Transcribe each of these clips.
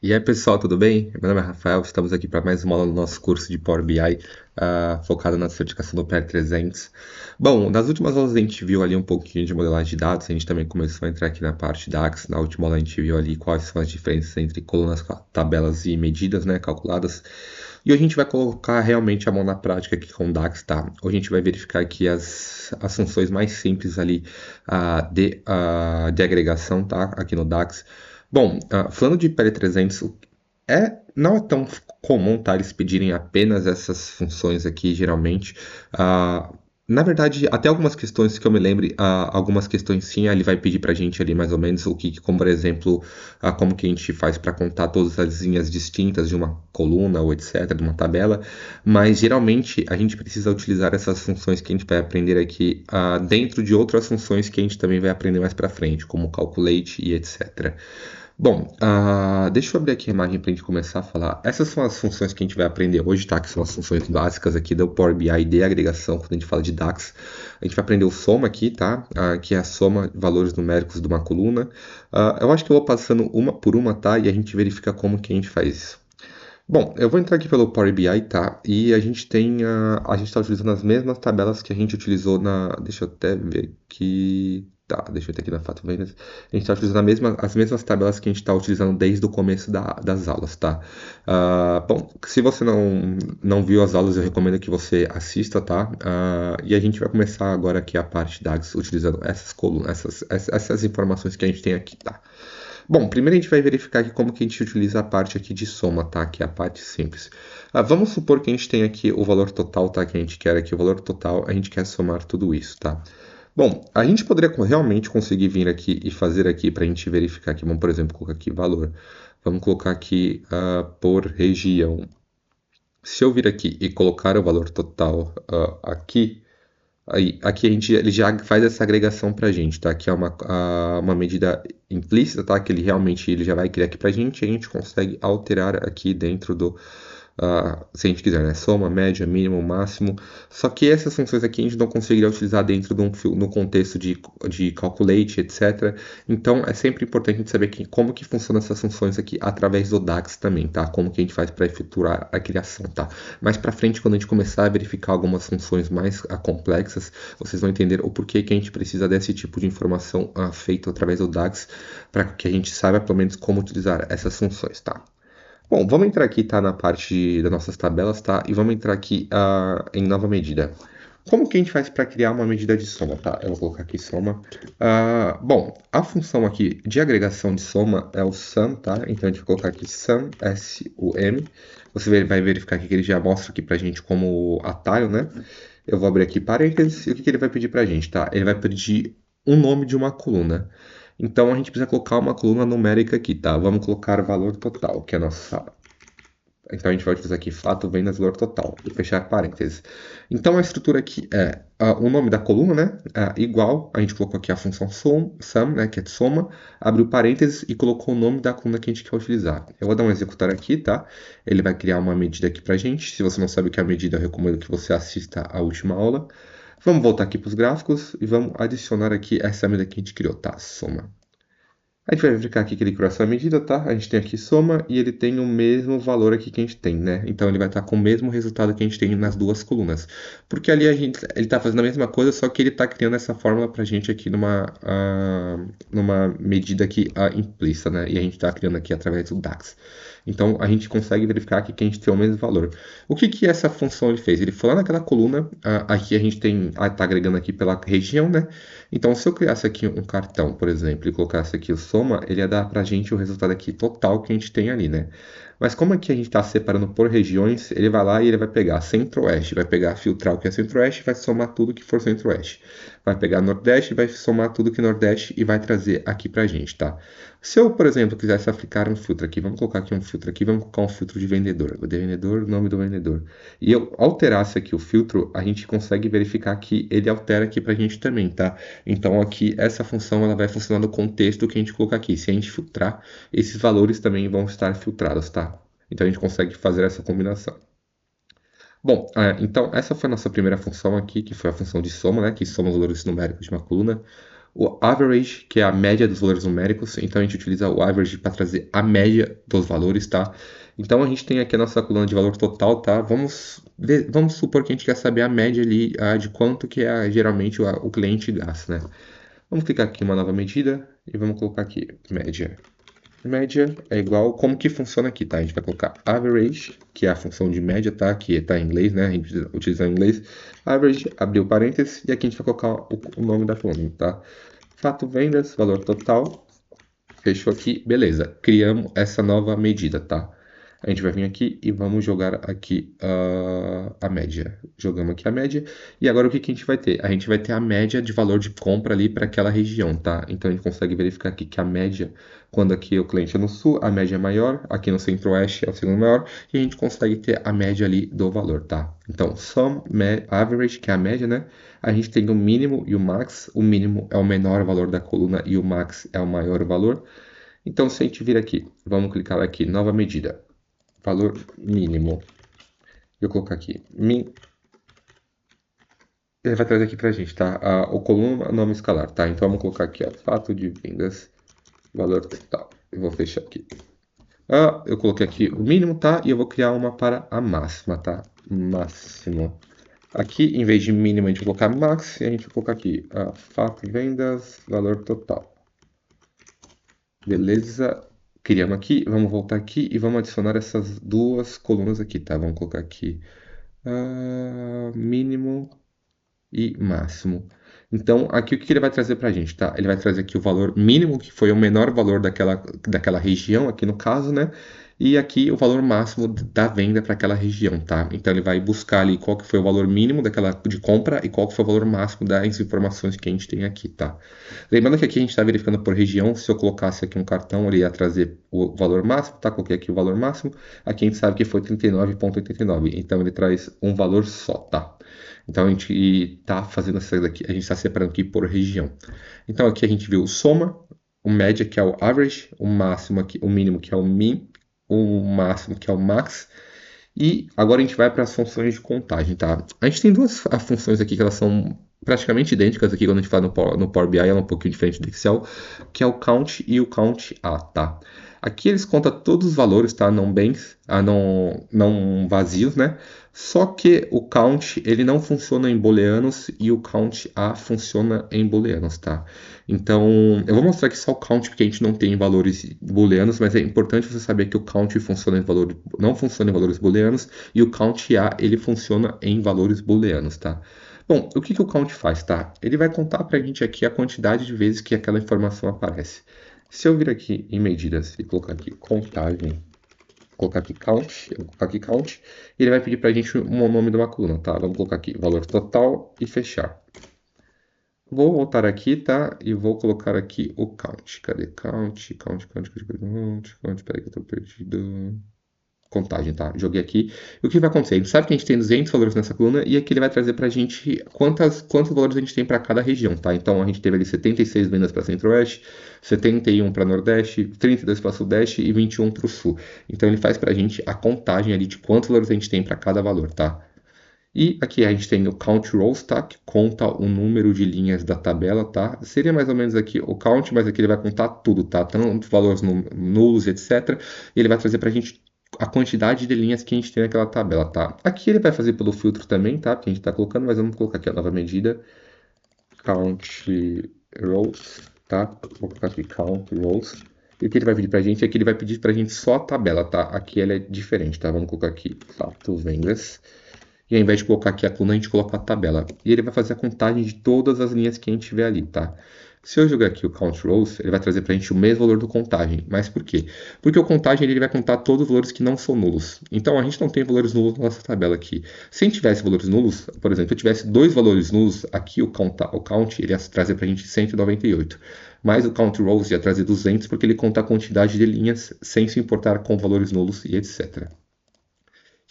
E aí, pessoal, tudo bem? Meu nome é Rafael, estamos aqui para mais uma aula do nosso curso de Power BI, focado na certificação do PL300. Bom, nas últimas aulas a gente viu ali um pouquinho de modelagem de dados, a gente também começou a entrar aqui na parte DAX. Na última aula a gente viu ali quais são as diferenças entre colunas, tabelas e medidas, né, calculadas. E hoje a gente vai colocar realmente a mão na prática aqui com o DAX, tá? Hoje a gente vai verificar aqui as funções mais simples ali de agregação, tá? Aqui no DAX. Bom, falando de PL300, não é tão comum, tá, eles pedirem apenas essas funções aqui, geralmente. Ah, Na verdade, até algumas questões que eu me lembre, algumas questões sim, ele vai pedir pra gente ali mais ou menos o que, como por exemplo, como que a gente faz para contar todas as linhas distintas de uma coluna ou etc, de uma tabela, mas geralmente a gente precisa utilizar essas funções que a gente vai aprender aqui dentro de outras funções que a gente também vai aprender mais para frente, como calculate e etc. Bom, deixa eu abrir aqui a imagem para a gente começar a falar. Essas são as funções que a gente vai aprender hoje, tá? Que são as funções básicas aqui do Power BI de agregação, quando a gente fala de DAX. A gente vai aprender o soma aqui, tá? Que é a soma de valores numéricos de uma coluna. Eu acho que eu vou passando uma por uma, tá? E a gente verifica como que a gente faz isso. Bom, eu vou entrar aqui pelo Power BI, tá? E a gente tem, a gente está utilizando as mesmas tabelas que a gente utilizou deixa eu até ver aqui, tá? Deixa eu ver aqui na Fato Vendas. A gente está utilizando as mesmas tabelas que a gente está utilizando desde o começo das aulas, tá? Bom, se você não viu as aulas, eu recomendo que você assista, tá? E a gente vai começar agora aqui a parte DAGs utilizando essas colunas, essas informações que a gente tem aqui, tá? Bom, primeiro a gente vai verificar aqui como que a gente utiliza a parte aqui de soma, tá? Que é a parte simples. Vamos supor que a gente tem aqui o valor total, tá? Que a gente quer aqui o valor total, a gente quer somar tudo isso, tá? Bom, a gente poderia realmente conseguir vir aqui e fazer aqui para a gente verificar aqui. Vamos, por exemplo, colocar aqui valor. Vamos colocar aqui por região. Se eu vir aqui e colocar o valor total aqui, aqui ele já faz essa agregação para a gente, tá? Que é uma medida implícita, tá? Que ele já vai criar aqui para a gente consegue alterar aqui dentro se a gente quiser, né? Soma, média, mínimo, máximo. Só que essas funções aqui a gente não conseguiria utilizar dentro no contexto de calculate, etc. Então é sempre importante a gente saber como que funcionam essas funções aqui através do DAX também, tá? Como que a gente faz para efetuar a criação, tá? Mais para frente, quando a gente começar a verificar algumas funções mais complexas, vocês vão entender o porquê que a gente precisa desse tipo de informação feita através do DAX, para que a gente saiba pelo menos como utilizar essas funções, tá? Bom, vamos entrar aqui, tá, na parte das nossas tabelas, tá? E vamos entrar aqui em nova medida. Como que a gente faz para criar uma medida de soma, tá? Eu vou colocar aqui soma. Bom, a função aqui de agregação de soma é o sum, tá? Então a gente vai colocar aqui sum, S-U-M. Você vai verificar aqui que ele já mostra aqui pra gente como atalho, né? Eu vou abrir aqui parênteses e o que ele vai pedir pra gente, tá? Ele vai pedir um nome de uma coluna. Então a gente precisa colocar uma coluna numérica aqui, tá? Vamos colocar valor total, que é a nossa. Então a gente vai utilizar aqui fato vendas valor total e fechar parênteses. Então a estrutura aqui é o nome da coluna, né? Igual, a gente colocou aqui a função sum, né? Que é de soma, abriu parênteses e colocou o nome da coluna que a gente quer utilizar. Eu vou dar um executar aqui, tá? Ele vai criar uma medida aqui pra gente. Se você não sabe o que é a medida, eu recomendo que você assista a última aula. Vamos voltar aqui para os gráficos e vamos adicionar aqui essa medida que a gente criou, tá? Soma. A gente vai verificar aqui que ele criou essa medida, tá? A gente tem aqui soma e ele tem o mesmo valor aqui que a gente tem, né? Então ele vai estar com o mesmo resultado que a gente tem nas duas colunas. Porque ali ele está fazendo a mesma coisa, só que ele está criando essa fórmula para a gente aqui numa medida aqui implícita, né? E a gente está criando aqui através do DAX. Então a gente consegue verificar aqui que a gente tem o mesmo valor. O que que essa função ele fez? Ele foi lá naquela coluna, aqui a gente está agregando aqui pela região, né? Então, se eu criasse aqui um cartão, por exemplo, e colocasse aqui o soma, ele ia dar para a gente o resultado aqui total que a gente tem ali, né? Mas como aqui a gente está separando por regiões, ele vai lá e ele vai pegar centro-oeste, vai pegar filtrar o que é centro-oeste e vai somar tudo que for centro-oeste. Vai pegar nordeste, vai somar tudo que é nordeste e vai trazer aqui para a gente, tá? Se eu, por exemplo, quisesse aplicar um filtro aqui, vamos colocar aqui um filtro aqui, vamos colocar um filtro de vendedor. O de vendedor, nome do vendedor. E eu alterasse aqui o filtro, a gente consegue verificar que ele altera aqui para a gente também, tá? Então aqui essa função ela vai funcionar no contexto que a gente colocar aqui. Se a gente filtrar, esses valores também vão estar filtrados, tá? Então a gente consegue fazer essa combinação. Bom, então essa foi a nossa primeira função aqui, que foi a função de soma, né? Que soma os valores numéricos de uma coluna. o average, que é a média dos valores numéricos. Então a gente utiliza o average para trazer a média dos valores, tá? Então a gente tem aqui a nossa coluna de valor total, tá? Vamos supor que a gente quer saber a média ali de quanto que é geralmente o cliente gasta, né? Vamos clicar aqui em uma nova medida e vamos colocar aqui média. Média é igual, como que funciona aqui, tá? A gente vai colocar average, que é a função de média, tá? Que tá em inglês, né? A gente utiliza em inglês. Average, abriu parênteses, e aqui a gente vai colocar o nome da coluna, tá? Fato vendas, valor total, fechou aqui, beleza. Criamos essa nova medida, tá? A gente vai vir aqui e vamos jogar aqui a média. Jogamos aqui a média. E agora o que que a gente vai ter? A gente vai ter a média de valor de compra ali para aquela região, tá? Então a gente consegue verificar aqui que a média, quando aqui o cliente é no sul, a média é maior. Aqui no centro-oeste é o segundo maior. E a gente consegue ter a média ali do valor, tá? Então, average, que é a média, né? A gente tem o mínimo e o max. O mínimo é o menor valor da coluna e o max é o maior valor. Então, se a gente vir aqui, vamos clicar aqui, nova medida, valor mínimo. Eu colocar aqui, ele vai trazer aqui pra gente, tá? O coluna, nome escalar, tá? Então, vamos colocar aqui, ó, fato de vendas, valor total. Eu vou fechar aqui. Eu coloquei aqui o mínimo, tá? E eu vou criar uma para a máxima, tá? Máximo. Aqui, em vez de mínimo, a gente vai colocar max, e a gente vai colocar aqui, fato vendas, valor total. Beleza? Criamos aqui, vamos voltar aqui e vamos adicionar essas duas colunas aqui, tá? Vamos colocar aqui mínimo e máximo. Então, aqui o que ele vai trazer para a gente, tá? Ele vai trazer aqui o valor mínimo, que foi o menor valor daquela região, aqui no caso, né? E aqui o valor máximo da venda para aquela região, tá? Então, ele vai buscar ali qual que foi o valor mínimo de compra e qual que foi o valor máximo das informações que a gente tem aqui, tá? Lembrando que aqui a gente está verificando por região, se eu colocasse aqui um cartão, ele ia trazer o valor máximo, tá? Coloquei aqui o valor máximo, aqui a gente sabe que foi 39,89, então ele traz um valor só, tá? Então a gente está fazendo essa daqui, a gente está separando aqui por região. Então aqui a gente viu o soma, o média que é o average, o máximo aqui, o mínimo que é o min, o máximo que é o max. E agora a gente vai para as funções de contagem, tá? A gente tem duas funções aqui que elas são praticamente idênticas aqui quando a gente fala no Power BI, ela é um pouquinho diferente do Excel, que é o count e o count A, tá? Aqui eles contam todos os valores, tá? Não bens, não vazios, né? Só que o count, ele não funciona em booleanos e o count A funciona em booleanos, tá? Então, eu vou mostrar aqui só o count porque a gente não tem valores booleanos, mas é importante você saber que o count funciona não funciona em valores booleanos e o count A, ele funciona em valores booleanos, tá? Bom, o que que o count faz, tá? Ele vai contar pra gente aqui a quantidade de vezes que aquela informação aparece. Se eu vir aqui em medidas e colocar aqui contagem, colocar aqui count, eu vou colocar aqui count, e ele vai pedir pra gente o nome de uma coluna, tá? Vamos colocar aqui valor total e fechar. Vou voltar aqui, tá? E vou colocar aqui o count. Cadê count? Peraí que eu tô perdido. Contagem, tá? Joguei aqui. E o que vai acontecer? A gente sabe que a gente tem 200 valores nessa coluna e aqui ele vai trazer pra gente quantos valores a gente tem para cada região, tá? Então a gente teve ali 76 vendas para Centro-Oeste, 71 para Nordeste, 32 para Sudeste e 21 para o Sul. Então ele faz pra gente a contagem ali de quantos valores a gente tem para cada valor, tá? E aqui a gente tem o count rows, tá? Que conta o número de linhas da tabela, tá? Seria mais ou menos aqui o count, mas aqui ele vai contar tudo, tá? Tanto valores nulos, etc. E ele vai trazer pra gente a quantidade de linhas que a gente tem naquela tabela, tá? Aqui ele vai fazer pelo filtro também, tá? Que a gente está colocando, mas vamos colocar aqui a nova medida, count rows, tá? Vou colocar aqui count rows. E o que ele vai pedir pra gente é que ele vai pedir pra gente só a tabela, tá? Aqui ela é diferente, tá? Vamos colocar aqui fato vendas. E ao invés de colocar aqui a coluna, a gente coloca a tabela. E ele vai fazer a contagem de todas as linhas que a gente vê ali, tá? Se eu jogar aqui o count rows, ele vai trazer para a gente o mesmo valor do contagem. Mas por quê? Porque o contagem ele vai contar todos os valores que não são nulos. Então a gente não tem valores nulos na nossa tabela aqui. Se a gente tivesse valores nulos, por exemplo, se eu tivesse dois valores nulos, aqui o count ele ia trazer para a gente 198. Mas o count rows ia trazer 200 porque ele conta a quantidade de linhas sem se importar com valores nulos e etc.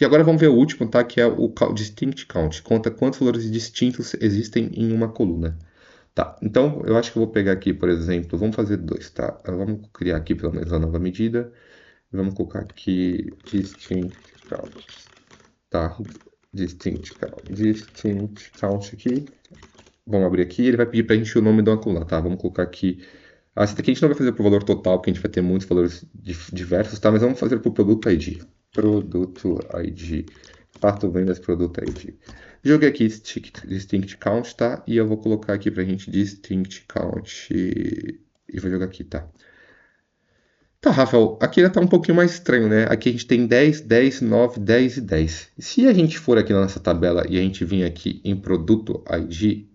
E agora vamos ver o último, tá? Que é o distinct count. Conta quantos valores distintos existem em uma coluna. Tá, então eu acho que eu vou pegar aqui, por exemplo, vamos fazer dois, tá? Vamos criar aqui pelo menos a nova medida. Vamos colocar aqui distinct count, tá? Distinct count aqui. Vamos abrir aqui, ele vai pedir para a gente o nome de uma coluna, tá? Vamos colocar aqui. Essa daqui a gente não vai fazer para o valor total, porque a gente vai ter muitos valores diversos, tá? Mas vamos fazer para o produto ID. Produto ID. Fato vendas produto ID. Joguei aqui distinct count, tá? E eu vou colocar aqui para a gente distinct count. E vou jogar aqui, tá? Tá, Rafael, aqui já tá um pouquinho mais estranho, né? Aqui a gente tem 10, 10, 9, 10 e 10. Se a gente for aqui na nossa tabela e a gente vir aqui em produto ID,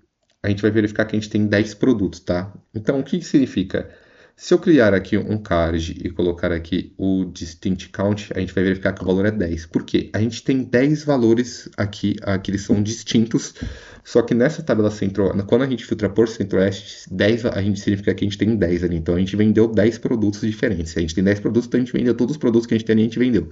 a gente vai verificar que a gente tem 10 produtos, tá? Então, o que significa? Se eu criar aqui um card e colocar aqui o distinct count, a gente vai verificar que o valor é 10. Por quê? A gente tem 10 valores aqui eles são distintos, só que nessa tabela central, quando a gente filtra por centro-oeste, 10 a gente significa que a gente tem 10 ali. Então a gente vendeu 10 produtos diferentes. Se a gente tem 10 produtos, então a gente vendeu todos os produtos que a gente tem ali, a gente vendeu.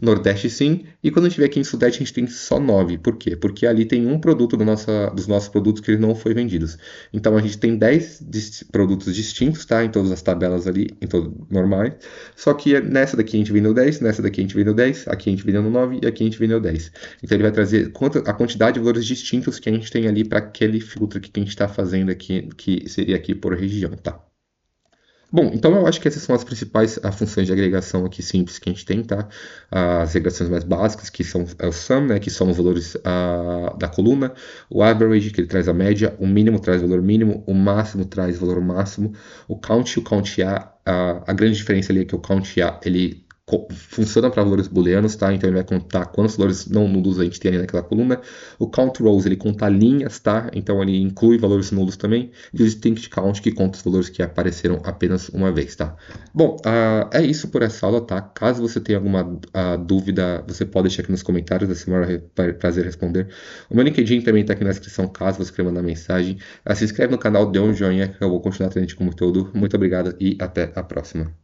Nordeste sim, e quando a gente vê aqui em Sudeste a gente tem só 9. Por quê? Porque ali tem um produto dos nossos produtos que ele não foi vendidos. Então a gente tem 10 produtos distintos, tá? Em todas as tabelas ali, em todos normais. Só que nessa daqui a gente vendeu 10, nessa daqui a gente vendeu 10, aqui a gente vendeu 9 e aqui a gente vendeu 10. Então ele vai trazer a quantidade de valores distintos que a gente tem ali para aquele filtro que a gente está fazendo aqui, que seria aqui por região, tá? Bom, então eu acho que essas são as principais funções de agregação aqui simples que a gente tem, tá? As agregações mais básicas, que são o sum, né, que são os valores da coluna, o average, que ele traz a média, o mínimo traz o valor mínimo, o máximo traz o valor máximo, o count a grande diferença ali é que o count A, ele funciona para valores booleanos, tá? Então ele vai contar quantos valores não nulos a gente tem ali naquela coluna. O count rows, ele conta linhas, tá? Então ele inclui valores nulos também. E o distinct count, que conta os valores que apareceram apenas uma vez, tá? Bom, é isso por essa aula, tá? Caso você tenha alguma dúvida, você pode deixar aqui nos comentários, vai ser um prazer responder. O meu LinkedIn também tá aqui na descrição, caso você queira mandar mensagem. Se inscreve no canal, dê um joinha, que eu vou continuar trazendo com conteúdo. Muito obrigado e até a próxima.